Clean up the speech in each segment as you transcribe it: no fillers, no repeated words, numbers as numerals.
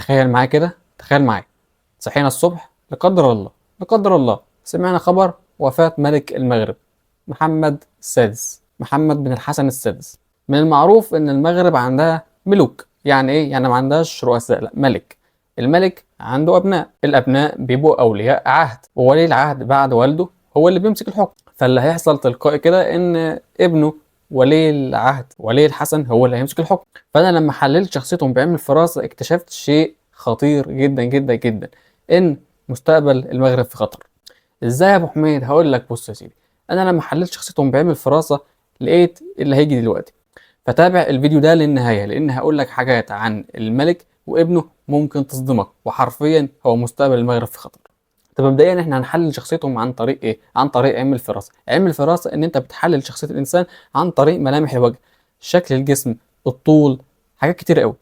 تخيل معايا كده، تخيل معايا صحينا الصبح، لا قدر الله لا قدر الله سمعنا خبر وفاة ملك المغرب محمد السادس، محمد بن الحسن السادس. من المعروف ان المغرب عندها ملوك، يعني ايه؟ يعني ما عندهاش رؤساء، لا ملك. الملك عنده ابناء، الابناء بيبقوا اولياء عهد، وولي العهد بعد والده هو اللي بيمسك الحكم. فاللي هيحصل تلقائي كده ان ابنه ولي العهد ولي الحسن هو اللي هيمسك الحكم. فانا لما حللت شخصيتهم بعلم الفراسه اكتشفت شيء خطير جدا جدا جدا، ان مستقبل المغرب في خطر. ازاي يا ابو حميد؟ هقول لك. بص يا سيدي، انا لما حللت شخصيتهم بعلم الفراسه لقيت اللي هيجي دلوقتي. فتابع الفيديو ده للنهايه، لان هقول لك حاجات عن الملك وابنه ممكن تصدمك، وحرفيا هو مستقبل المغرب في خطر. طب مبدئيا احنا هنحلل شخصيتهم عن طريق ايه؟ عن طريق علم الفراسه. علم الفراسه ان انت بتحلل شخصيه الانسان عن طريق ملامح الوجه، شكل الجسم، الطول، حاجات كتير قوي.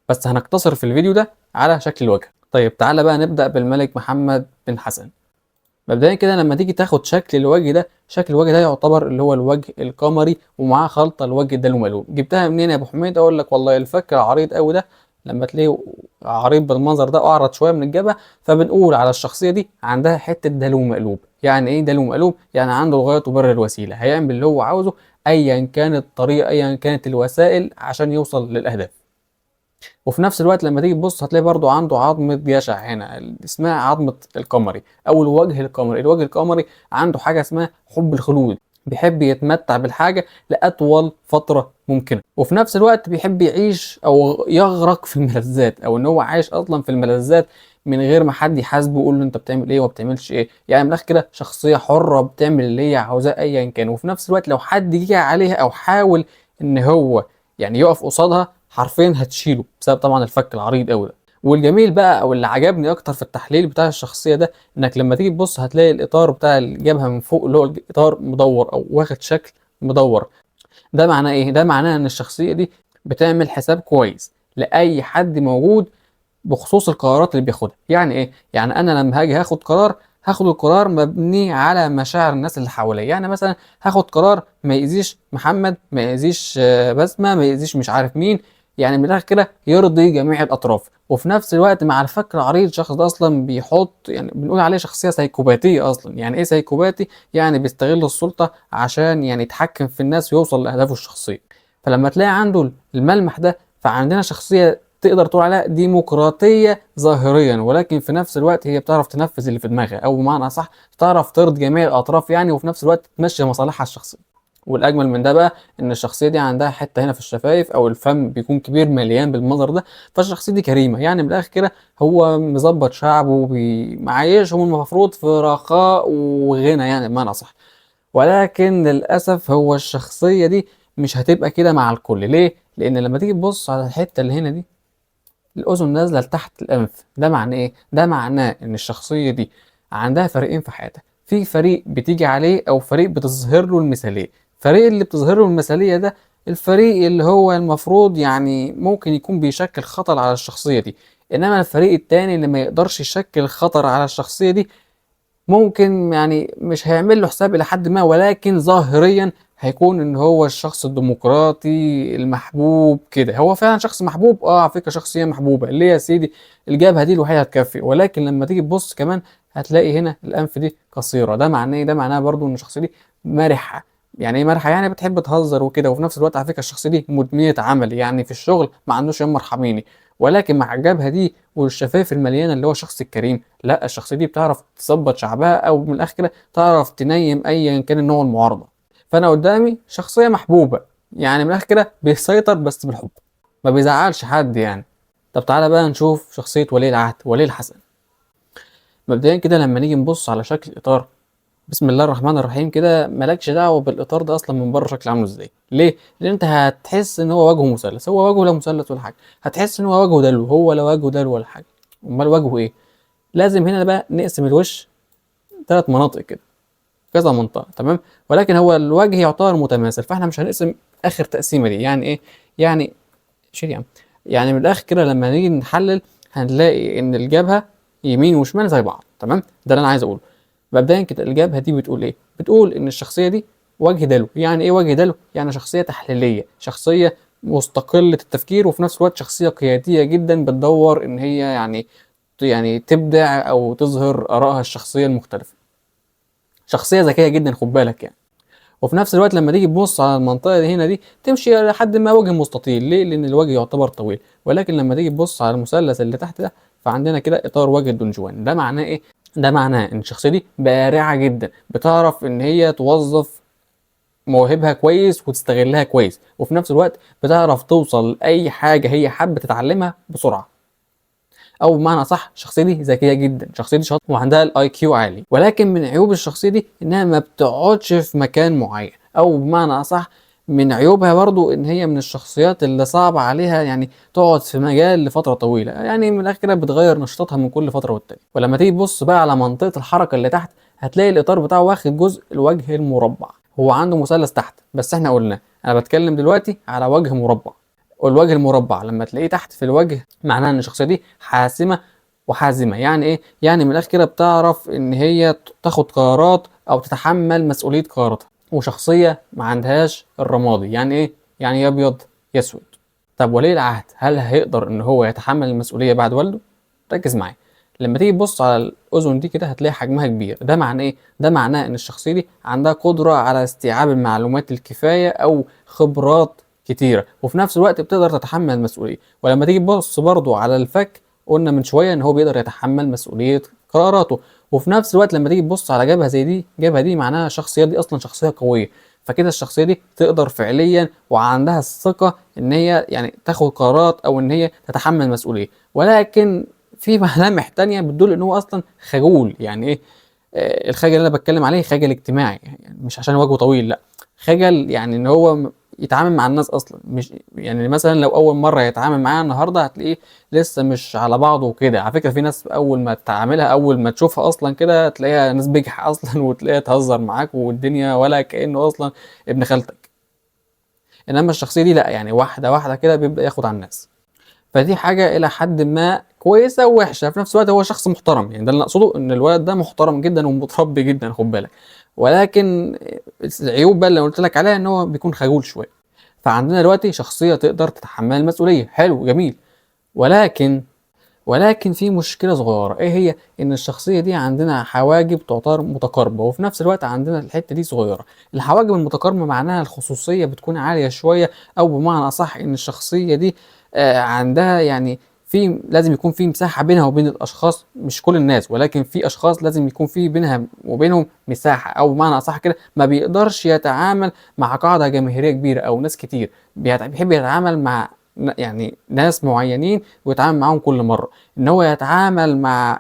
بس هنقتصر في الفيديو ده على شكل الوجه. طيب تعالى بقى نبدا بالملك محمد بن حسن. مبدئيا كده لما تيجي تاخد شكل الوجه ده، شكل الوجه ده يعتبر اللي هو الوجه القمري ومعاه خلطه الوجه ده المقلوب. جبتها منين يا ابو حميد؟ اقول لك والله الفك العريض قوي ده، لما تلاقيه عريض بالمنظر ده اعرض شويه من الجبهه، فبنقول على الشخصيه دي عندها حته دلو مقلوب. يعني ايه دلو مقلوب؟ يعني عنده الغايه تبرر الوسيله، هيعمل اللي هو عاوزه ايا كانت الطريقه، ايا كانت الوسائل عشان يوصل للاهداف. وفي نفس الوقت لما تيجي تبص هتلاقي برضو عنده عظمة جشع هنا اسمها عظمة القمري أو الوجه القمري. الوجه القمري عنده حاجة اسمها حب الخلود، بيحب يتمتع بالحاجة لأطول فترة ممكنة، وفي نفس الوقت بيحب يعيش أو يغرق في الملذات، أو إن هو عايش أصلا في الملذات من غير ما حد يحاسبه ويقول له أنت بتعمل إيه وما بتعملش إيه. يعني من الآخر كده شخصية حرة بتعمل اللي هي عاوزاه أيا كان. وفي نفس الوقت لو حد جه عليها أو حاول إن هو يعني يقف قصادها، حرفيا هتشيله بسبب طبعا الفك العريض قوي ده. والجميل بقى او اللي عجبني اكتر في التحليل بتاع الشخصيه ده، انك لما تيجي تبص هتلاقي الاطار بتاع الجبهه من فوق اللي هو الاطار مدور او واخد شكل مدور. ده معناه ايه؟ ده معناه ان الشخصيه دي بتعمل حساب كويس لاي حد موجود بخصوص القرارات اللي بياخدها. يعني ايه؟ يعني انا لما هاجي هاخد قرار، هاخد القرار مبني على مشاعر الناس اللي حواليا. يعني مثلا هاخد قرار ما يأذيش محمد، ما يأذيش بسمة، ما يأذيش مش عارف مين، يعني من الاخر كده يرضي جميع الاطراف. وفي نفس الوقت مع الفكر العريض الشخص ده اصلا بيحط، يعني بنقول عليه شخصيه سيكوباتيه اصلا. يعني ايه سيكوباتي؟ يعني بيستغل السلطه عشان يعني يتحكم في الناس ويوصل لاهدافه الشخصيه. فلما تلاقي عنده الملمح ده، فعندنا شخصيه تقدر تقول عليها ديمقراطية ظاهريا، ولكن في نفس الوقت هي بتعرف تنفذ اللي في دماغها، او بمعنى صح تعرف ترضي جميع الاطراف يعني، وفي نفس الوقت تمشي مصالحها الشخصية. والاجمل من ده بقى ان الشخصيه دي عندها حته هنا في الشفايف او الفم بيكون كبير مليان بالمنظر ده. فالشخصيه دي كريمه، يعني من الاخر كده هو مظبط شعبه ومعيشهم المفروض في رخاء وغنى، يعني بمعنى صح. ولكن للاسف هو الشخصيه دي مش هتبقى كده مع الكل. ليه؟ لان لما تيجي تبص على الحته اللي هنا دي، الأذن نازلة لتحت الأنف. ده معناه إيه؟ ده معناه إن الشخصية دي عندها فريقين في حياتها، في فريق بتيجي عليه أو فريق بتظهر له المثالية. الفريق اللي بتظهر له المثالية ده الفريق اللي هو المفروض يعني ممكن يكون بيشكل خطر على الشخصية دي. إنما الفريق التاني اللي ما يقدرش يشكل خطر على الشخصية دي ممكن يعني مش هيعمل له حساب الى حد ما، ولكن ظاهريا هيكون ان هو الشخص الديمقراطي المحبوب كده. هو فعلا شخص محبوب، على فكره شخصيه محبوبه اللي هي يا سيدي الجبهه دي الوحيده هتكفي. ولكن لما تيجي تبص كمان هتلاقي هنا الانف دي قصيره. ده معناه إيه؟ ده معناه برضو ان الشخصيه دي مرحه. يعني ايه مرحه؟ يعني بتحب تهزر وكده. وفي نفس الوقت على فكره الشخصيه دي مدمنه عمل، يعني في الشغل ما عندوش يوم مرحميني. ولكن مع الجبهه دي والشفايف المليانه اللي هو الشخص الكريم، لا الشخصيه دي بتعرف تظبط شعبها، او من الاخر كده تعرف تنيم ايا كان النوع المعارضه. فانا قدامي شخصيه محبوبه، يعني من الاخر كده بيسيطر بس بالحب، ما بيزعلش حد يعني. طب تعالى بقى نشوف شخصيه ولي العهد ولي الحسن. مبدئيا كده لما نيجي نبص على شكل الاطار، بسم الله الرحمن الرحيم كده، مالكش دعوه بالاطار ده اصلا من بره شكله عامله ازاي. ليه؟ لان انت هتحس ان هو وجهه مثلث. هو وجهه لا مثلث ولا حاجه، هتحس ان هو وجهه دلو. هو لا وجهه دلو ولا حاجه. امال وجهه ايه؟ لازم هنا بقى نقسم الوش ثلاث مناطق كده، كذا منطقه، تمام. ولكن هو الوجه يعتبر متماثل، فاحنا مش هنقسم اخر تقسيمه دي. يعني ايه؟ يعني شيل يا عم. يعني من الاخر كده لما نيجي نحلل هنلاقي ان الجبهه يمين وشمال زي بعض، تمام. ده اللي انا عايز اقوله. مبدئيا كده الجبهه دي بتقول ايه؟ بتقول ان الشخصيه دي وجه دلو. يعني ايه وجه دلو؟ يعني شخصيه تحليليه، شخصيه مستقلة التفكير، وفي نفس الوقت شخصية قيادية جدا بتدور ان هي يعني تبدع او تظهر ارائها الشخصية المختلفة. شخصية ذكية جدا خد بالك يعني. وفي نفس الوقت لما تيجي تبص على المنطقة دي هنا دي تمشي لحد ما وجه مستطيل، ليه؟ لأن الوجه يعتبر طويل. ولكن لما تيجي تبص على المثلث اللي تحت ده فعندنا كده إطار وجه الدونجوان. ده معناه إيه؟ ده معناه إن الشخصية دي بارعة جدا، بتعرف إن هي توظف مواهبها كويس وتستغلها كويس، وفي نفس الوقت بتعرف توصل لأي حاجة هي حابة تتعلمها بسرعة. او بمعنى صح الشخصيه دي ذكيه جدا، الشخصيه دي شاطره وعندها الاي كيو عالي. ولكن من عيوب الشخصيه دي انها ما بتقعدش في مكان معين، او بمعنى صح من عيوبها برضو ان هي من الشخصيات اللي صعب عليها يعني تقعد في مجال لفتره طويله، يعني من الاخر كده بتغير نشاطها من كل فتره والتانيه. ولما تيجي تبص بقى على منطقه الحركه اللي تحت هتلاقي الاطار بتاعه واخد جزء الوجه المربع. هو عنده مثلث تحت بس احنا قلنا انا بتكلم دلوقتي على وجه مربع. والوجه المربع لما تلاقيه تحت في الوجه معناه ان الشخصيه دي حاسمه وحازمه. يعني ايه؟ يعني من الاخر كده بتعرف ان هي تاخد قرارات او تتحمل مسؤوليه قراراتها، وشخصيه ما عندهاش الرمادي. يعني ايه؟ يعني يا ابيض يا اسود. طب ولي العهد هل هيقدر ان هو يتحمل المسؤوليه بعد والده؟ ركز معايا. لما تيجي تبص على الاذن دي كده هتلاقي حجمها كبير. ده معناه ايه؟ ده معناه ان الشخصيه دي عندها قدره على استيعاب المعلومات الكفايه او خبرات كتيره، وفي نفس الوقت بتقدر تتحمل المسؤوليه. ولما تيجي تبص برضو على الفك قلنا من شويه ان هو بيقدر يتحمل مسؤوليه قراراته. وفي نفس الوقت لما تيجي تبص على جبهه زي دي، جبهه دي معناها الشخصيه دي اصلا شخصيه قويه. فكده الشخصيه دي تقدر فعليا وعندها الثقه ان هي يعني تاخد قرارات او ان هي تتحمل مسؤوليه. ولكن في ملامح تانية بتدل ان هو اصلا خجول. يعني ايه؟ الخجل اللي انا بتكلم عليه خجل اجتماعي، يعني مش عشان وجهه طويل، لا، خجل يعني ان هو يتعامل مع الناس اصلا. مش يعني مثلا لو اول مره يتعامل معاها النهارده هتلاقيه لسه مش على بعضه وكده. على فكره في ناس اول ما تعاملها اول ما تشوفها اصلا كده تلاقيها ناس بجح اصلا وتلاقيها تهزر معاك والدنيا ولا كانه اصلا ابن خالتك. انما الشخصيه دي لا، يعني واحده واحده كده بيبدا ياخد على الناس. فدي حاجة إلى حد ما كويسة ووحشة في نفس الوقت. هو شخص محترم، يعني ده اللي أقصده، إن الولد ده محترم جدا ومتربي جدا خد بالك. ولكن العيوب بقى اللي قلت لك عليها إن هو بيكون خجول شوية. فعندنا دلوقتي شخصية تقدر تتحمل المسؤولية، حلو جميل. ولكن في مشكلة صغيرة، ايه هي؟ ان الشخصية دي عندنا حواجب تعتبر متقاربة، وفي نفس الوقت عندنا الحتة دي صغيرة. الحواجب المتقاربة معناها الخصوصية بتكون عالية شوية، او بمعنى اصح ان الشخصية دي عندها يعني في لازم يكون في مساحة بينها وبين الاشخاص، مش كل الناس ولكن في اشخاص لازم يكون في بينها وبينهم مساحة، او بمعنى اصح كده ما بيقدرش يتعامل مع قاعدة جماهيرية كبيرة او ناس كتير. بيحب يتعامل مع يعني ناس معينين ويتعامل معاهم كل مرة. ان هو يتعامل مع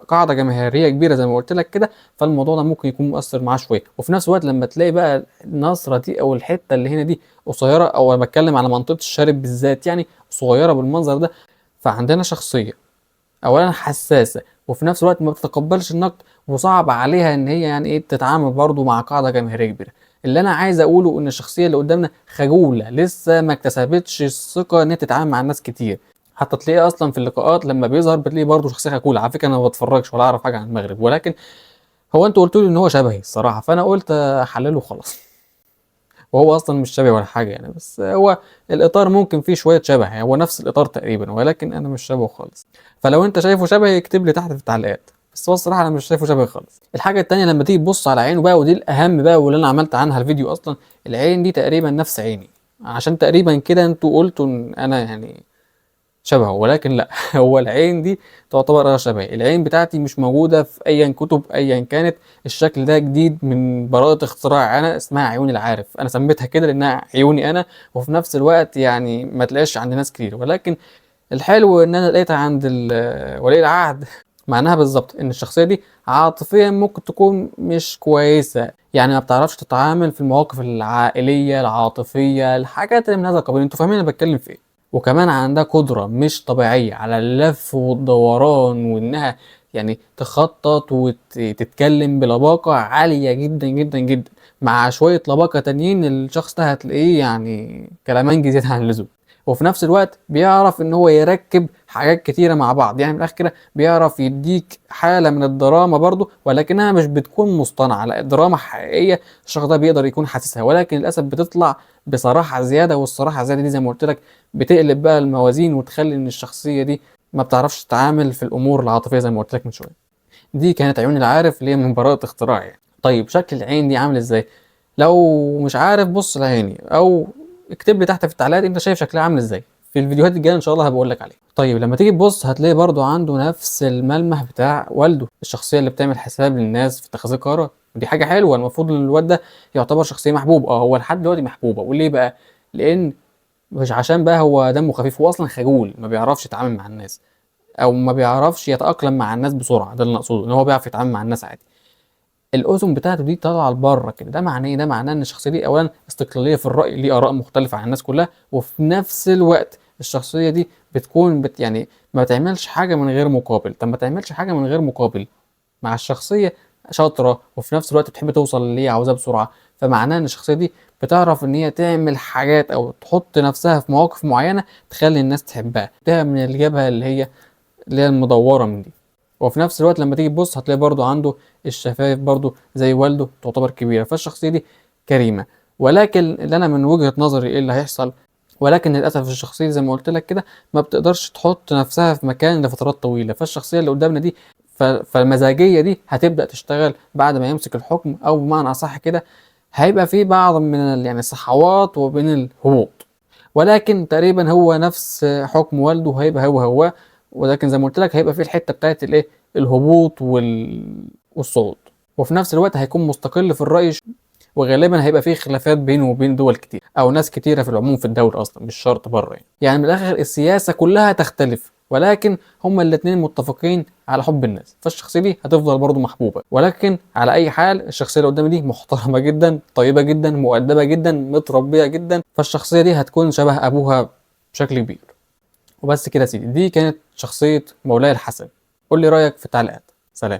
قاعده جماهيريه كبيره زي ما قلت لك كده، فالموضوع ده ممكن يكون مؤثر معاه شويه. وفي نفس الوقت لما تلاقي بقى النصره دي او الحته اللي هنا دي قصيره، او انا بتكلم على منطقه الشارب بالذات يعني صغيره بالمنظر ده، فعندنا شخصيه اولا حساسه وفي نفس الوقت ما بتتقبلش النقد، وصعب عليها ان هي يعني ايه تتعامل برضو مع قاعده جماهيريه كبيره. اللي انا عايز اقوله ان الشخصيه اللي قدامنا خجوله، لسه ما اكتسبتش الثقه ان هي تتعامل مع الناس كتير. حتى تلاقيه اصلا في اللقاءات لما بيظهر بتلاقيه برضه شخصيه خجوله. على فكره انا ما بتفرجش ولا اعرف حاجه عن المغرب، ولكن هو انتوا قلتوا لي ان هو شبهي الصراحه فانا قلت احلله خلاص. وهو اصلا مش شبهي ولا حاجه يعني، بس هو الاطار ممكن فيه شويه شبه، يعني هو نفس الاطار تقريبا ولكن انا مش شبهه خالص. فلو انت شايفه شبهي اكتب لي تحت في التعليقات. بس هو الصراحه انا مش شايفه شبهي خالص. الحاجه التانيه لما تيجي تبص على عينه بقى، ودي الاهم بقى واللي انا عملت عنها الفيديو اصلا، العين دي تقريبا نفس عيني. عشان تقريبا كده انتوا قلتوا ان انا يعني شبهه، ولكن لا. هو العين دي تعتبر انا شبهي. العين بتاعتي مش موجوده في اي كتب ايا كانت. الشكل ده جديد من براءة اختراع انا، اسمها عيون العارف. انا سميتها كده لانها عيوني انا، وفي نفس الوقت يعني ما تلاقيش عند ناس كتير. ولكن الحلو ان انا لقيتها عند ولي العهد. معناها بالظبط ان الشخصيه دي عاطفيا ممكن تكون مش كويسه، يعني ما بتعرفش تتعامل في المواقف العائليه العاطفيه الحاجات اللي من هذا القبيل. انتوا فاهمين انا بتكلم في ايه. وكمان عندها قدره مش طبيعيه على اللف والدوران، وانها يعني تخطط وتتكلم بلباقه عاليه جدا جدا جدا، مع شويه لباقه تانيين الشخص ده هتلاقيه يعني كلامنجي زياده عن اللزوم. وفي نفس الوقت بيعرف ان هو يركب حاجات كتيره مع بعض. يعني من الاخر كده بيعرف يديك حاله من الدراما برضو، ولكنها مش بتكون مصطنعه، لا دراما حقيقيه الشخص ده بيقدر يكون حاسسها، ولكن للاسف بتطلع بصراحه زياده. والصراحه الزياده دي زي ما قلت لك بتقلب بقى الموازين وتخلي ان الشخصيه دي ما بتعرفش تتعامل في الامور العاطفيه زي ما قلت لك من شويه. دي كانت عيون العارف اللي هي من براءة اختراع يعني. طيب شكل العين دي عامل ازاي؟ لو مش عارف بص لعيني، او اكتب لي تحت في التعليقات انت شايف شكلها عامل ازاي. في الفيديوهات الجايه ان شاء الله هبقول لك عليه. طيب لما تيجي تبص هتلاقي برضو عنده نفس الملمح بتاع والده، الشخصيه اللي بتعمل حساب للناس في اتخاذ القرارات، ودي حاجه حلوه. المفروض ان الواد ده يعتبر شخصيه محبوب. هو لحد دلوقتي محبوبه، وليه بقى؟ لان مش عشان بقى هو دمه خفيف، هو اصلا خجول ما بيعرفش يتعامل مع الناس، او ما بيعرفش يتاقلم مع الناس بسرعه. ده اللي انا اقصده، ان هو بيعرف يتعامل مع الناس عادي. الاذن بتاعته دي طالعه لبره كده، ده معناه ايه؟ ده معناه ان الشخصيه دي اولا استقلاليه في الراي، ليه اراء مختلفه عن الناس كلها، وفي نفس الوقت الشخصيه دي بتكون يعني ما تعملش حاجه من غير مقابل. طب ما تعملش حاجه من غير مقابل مع الشخصيه شاطره، وفي نفس الوقت بتحب توصل اللي هي عاوزاه بسرعه، فمعناه ان الشخصيه دي بتعرف ان هي تعمل حاجات او تحط نفسها في مواقف معينه تخلي الناس تحبها. ده من الجبهه اللي هي المدوره من دي. وفي نفس الوقت لما تيجي تبص هتلاقي برضو عنده الشفايف برضو زي والده تعتبر كبيره، فالشخصيه دي كريمه. ولكن اللي انا من وجهه نظري ايه اللي هيحصل، ولكن للاسف الشخصيه دي زي ما قلت لك كده ما بتقدرش تحط نفسها في مكان لفترات طويله. فالشخصيه اللي قدامنا دي فالمزاجيه دي هتبدا تشتغل بعد ما يمسك الحكم، او بمعنى اصح كده هيبقى في بعض من يعني الصحوات وبين الهبوط، ولكن تقريبا هو نفس حكم والده، هيبقى هو. ولكن زي ما قلت لك هيبقى في الحته بتاعت الايه، الهبوط والصعود. وفي نفس الوقت هيكون مستقل في الرأي، وغالبا هيبقى فيه خلافات بينه وبين دول كتير او ناس كتيره في العموم في الدوري اصلا، مش شرط بره يعني من الاخر السياسه كلها تختلف، ولكن هما الاتنين متفقين على حب الناس، فالشخصيه دي هتفضل برضه محبوبه. ولكن على اي حال الشخصيه اللي قدامي دي محترمه جدا، طيبه جدا، مؤدبه جدا، متربيه جدا، فالشخصيه دي هتكون شبه ابوها بشكل كبير. وبس كده يا سيدي، دي كانت شخصيه مولاي الحسن. قول لي رايك في التعليقات. سلام.